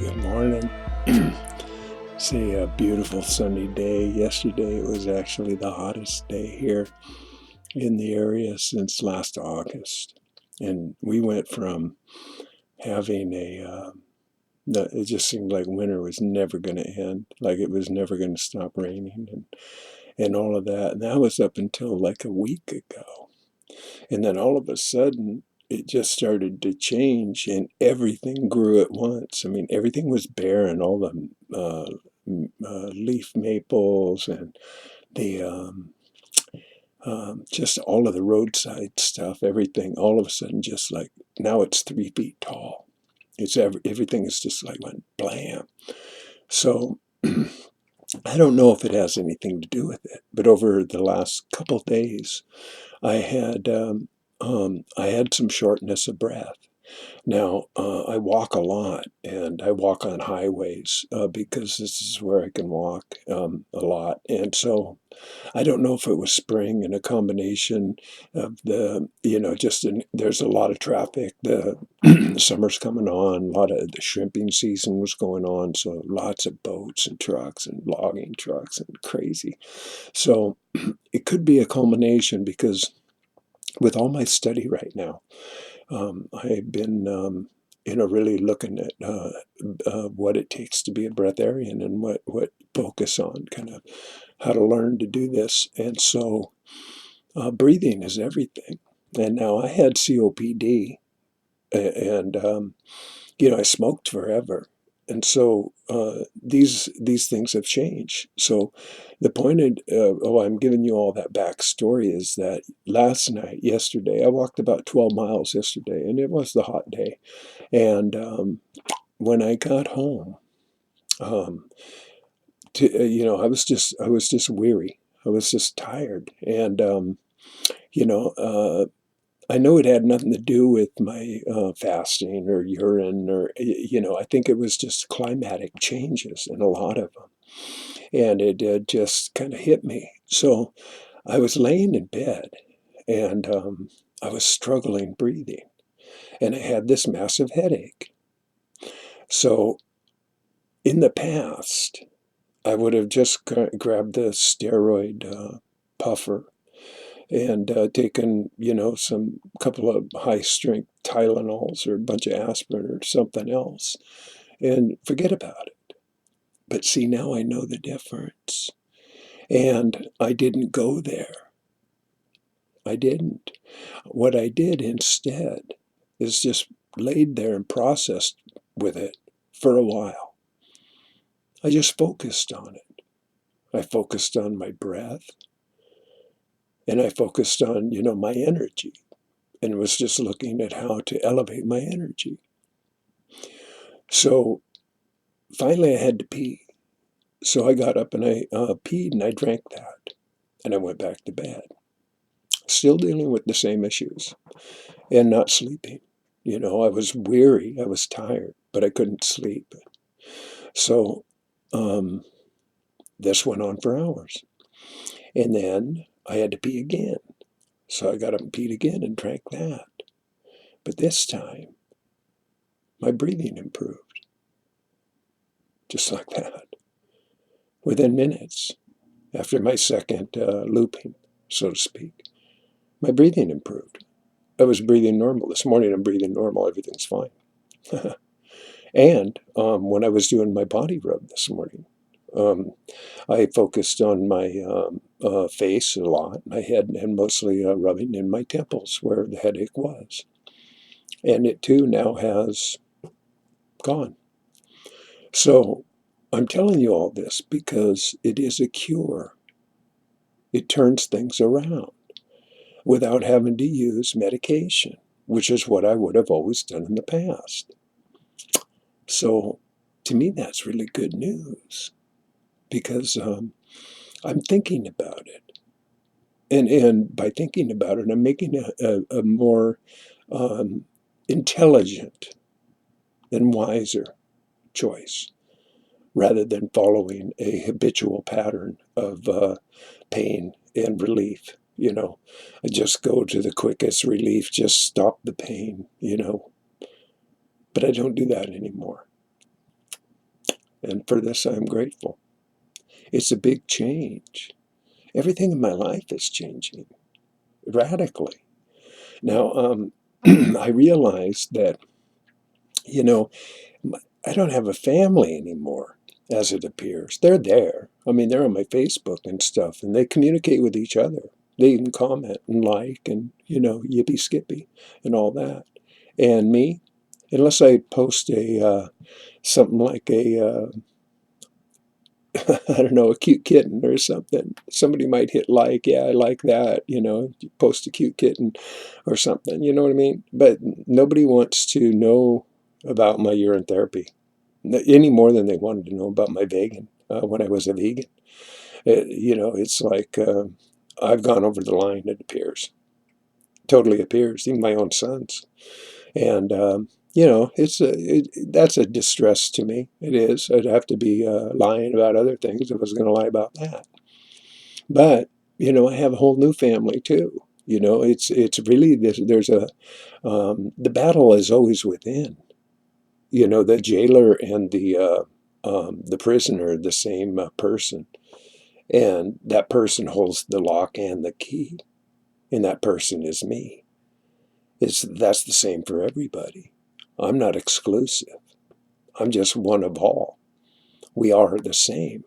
Good morning. It's a beautiful sunny day. Yesterday it was actually the hottest day here in the area since last August. And we went from having it just seemed like winter was never going to end, like it was never going to stop raining and all of that. And that was up until like a week ago. And then all of a sudden, it just started to change and everything grew at once. I mean, everything was barren, all the leaf maples and the just all of the roadside stuff, everything, all of a sudden, just like now it's 3 feet tall. Everything is just like went blam. So I don't know if it has anything to do with it, but over the last couple of days, I had I had some shortness of breath. Now, I walk a lot, and I walk on highways because this is where I can walk a lot. And so I don't know if it was spring and a combination of there's a lot of traffic. The summer's coming on, a lot of the shrimping season was going on, so lots of boats and trucks and logging trucks and crazy. So it could be a culmination because with all my study right now, I've been really looking at what it takes to be a breatharian and what focus on, kind of how to learn to do this. And so breathing is everything. And now I had COPD, and I smoked forever. And so these things have changed. So the point I'm giving you all that backstory is that yesterday, I walked about 12 miles yesterday, and it was the hot day. And when I got home, um, I was just weary. I was just tired, and you know, uh, I know it had nothing to do with my fasting or urine I think it was just climatic changes in a lot of them. And it just kind of hit me. So I was laying in bed and I was struggling breathing and I had this massive headache. So in the past, I would have just grabbed the steroid puffer and taken, some couple of high strength Tylenols or a bunch of aspirin or something else and forget about it. But see, now I know the difference. And I didn't go there. I didn't. What I did instead is just laid there and processed with it for a while. I just focused on it. I focused on my breath and I focused on, my energy and was just looking at how to elevate my energy. So finally I had to pee. So I got up and I peed and I drank that and I went back to bed. Still dealing with the same issues and not sleeping. I was weary, I was tired, but I couldn't sleep. So this went on for hours. And then I had to pee again. So I got up and peed again and drank that. But this time, my breathing improved. Just like that. Within minutes, after my second looping, so to speak, my breathing improved. I was breathing normal. This morning I'm breathing normal. Everything's fine. And when I was doing my body rub this morning, I focused on my face a lot, my head, and mostly rubbing in my temples where the headache was. And it too now has gone. So I'm telling you all this because it is a cure. It turns things around without having to use medication, which is what I would have always done in the past. So to me, that's really good news because I'm thinking about it. And by thinking about it, I'm making a more intelligent and wiser choice rather than following a habitual pattern of pain and relief. I just go to the quickest relief, just stop the pain, but I don't do that anymore. And for this, I'm grateful. It's a big change. Everything in my life is changing radically. Now, I realized that, you know, I don't have a family anymore, as it appears. They're there. I mean, they're on my Facebook and stuff, and they communicate with each other. They even comment and like and, yippee skippy and all that. And me, unless I post something like I don't know, a cute kitten or something. Somebody might hit like, yeah, I like that, you post a cute kitten or something, you know what I mean? But nobody wants to know about my urine therapy any more than they wanted to know about my vegan when I was a vegan. It's like I've gone over the line, it appears. Totally appears, even my own sons. And that's a distress to me. It is. I'd have to be lying about other things if I was going to lie about that. But I have a whole new family too. It's really there's a the battle is always within. The jailer and the prisoner are the same person, and that person holds the lock and the key, and that person is me. That's the same for everybody. I'm not exclusive. I'm just one of all. We are the same.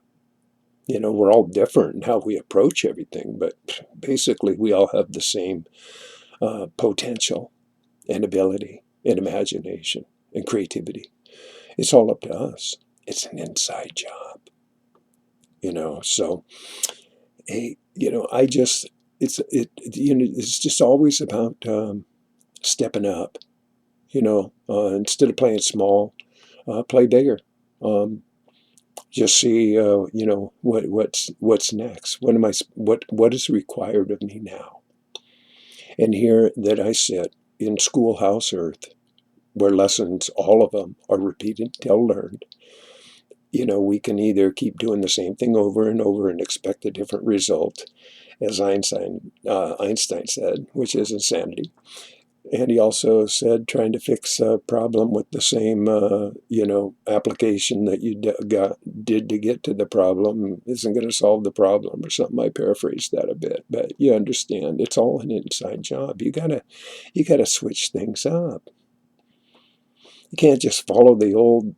We're all different in how we approach everything, but basically we all have the same potential and ability and imagination and creativity. It's all up to us. It's an inside job, So, hey, I just it's just always about stepping up. Instead of playing small, play bigger. Just see, what's next. What is required of me now? And here that I sit in schoolhouse earth, where lessons, all of them, are repeated till learned. We can either keep doing the same thing over and over and expect a different result, as Einstein said, which is insanity. And he also said trying to fix a problem with the same, application that you did to get to the problem isn't going to solve the problem or something. I paraphrased that a bit, but you understand. It's all an inside job. You gotta switch things up. You can't just follow the old,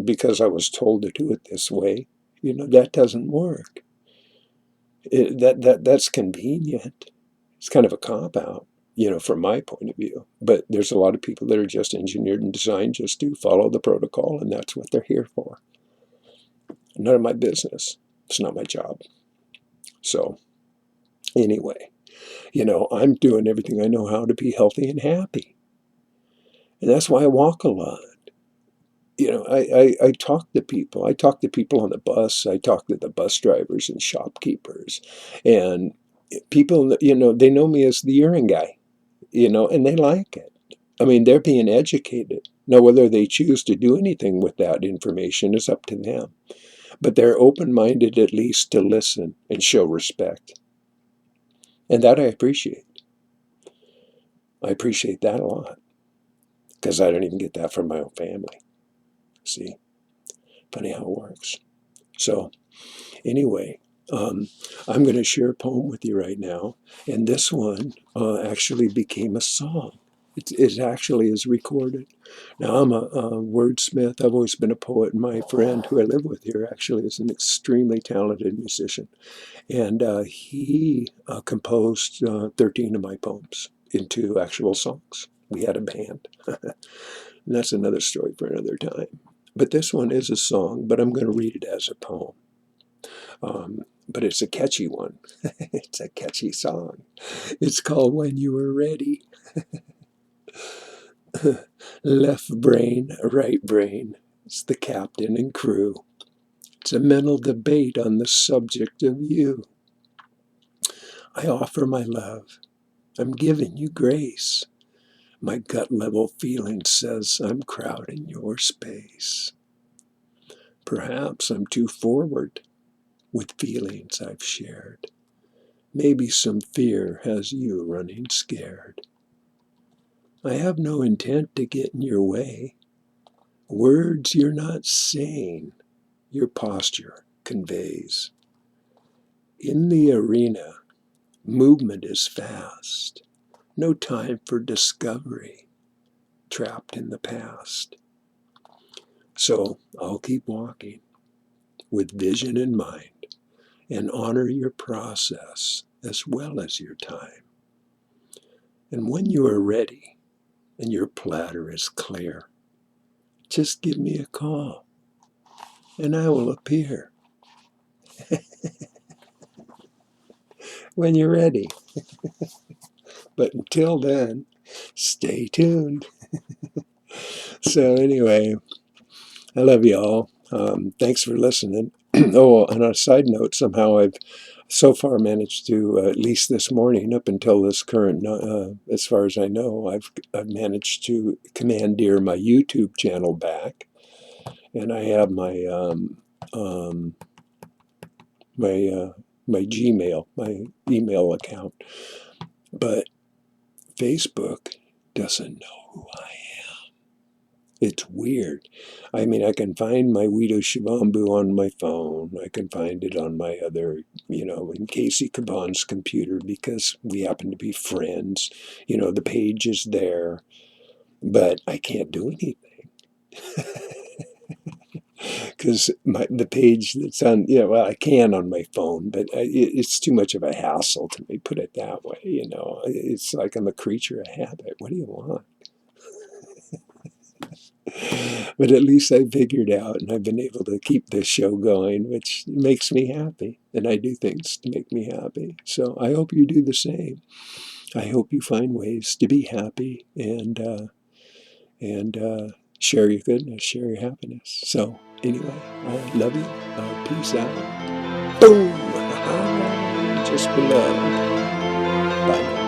because I was told to do it this way. That doesn't work. That's convenient. It's kind of a cop-out, from my point of view. But there's a lot of people that are just engineered and designed just to follow the protocol, and that's what they're here for. None of my business. It's not my job. So, anyway, I'm doing everything I know how to be healthy and happy. And that's why I walk a lot. I talk to people. I talk to people on the bus. I talk to the bus drivers and shopkeepers. And people, they know me as the urine guy, and they like it. I mean, they're being educated. Now, whether they choose to do anything with that information is up to them. But they're open-minded at least to listen and show respect. And that I appreciate. I appreciate that a lot. Because I don't even get that from my own family. See? Funny how it works. So, anyway, I'm going to share a poem with you right now. And this one actually became a song. It actually is recorded. Now, I'm a wordsmith. I've always been a poet. And my friend who I live with here actually is an extremely talented musician. And he composed 13 of my poems into actual songs. We had a band. And that's another story for another time. But this one is a song, but I'm going to read it as a poem. But it's a catchy one. It's a catchy song. It's called When You Were Ready. Left brain, right brain. It's the captain and crew. It's a mental debate on the subject of you. I offer my love. I'm giving you grace. My gut level feeling says I'm crowding your space. Perhaps I'm too forward with feelings I've shared. Maybe some fear has you running scared. I have no intent to get in your way. Words you're not saying your posture conveys. In the arena, movement is fast. No time for discovery, trapped in the past. So I'll keep walking with vision in mind and honor your process as well as your time. And when you are ready and your platter is clear, just give me a call and I will appear when you're ready. But until then, stay tuned. So anyway, I love you all. Thanks for listening. Oh, on a side note, somehow I've so far managed to, at least this morning, up until this current, as far as I know, I've managed to commandeer my YouTube channel back, and I have my my Gmail, my email account, but Facebook doesn't know who I am. It's weird. I mean, I can find my WEEDU SPEAKS on my phone. I can find it on my other, in Casey Caban's computer because we happen to be friends. The page is there, but I can't do anything because the page that's on, well, I can on my phone, but it's too much of a hassle to me, put it that way. It's like I'm a creature of habit. What do you want? But at least I figured out and I've been able to keep this show going, which makes me happy. And I do things to make me happy. So I hope you do the same. I hope you find ways to be happy and share your goodness, share your happiness. So anyway, I love you. Peace out. Boom! Just below. Bye now.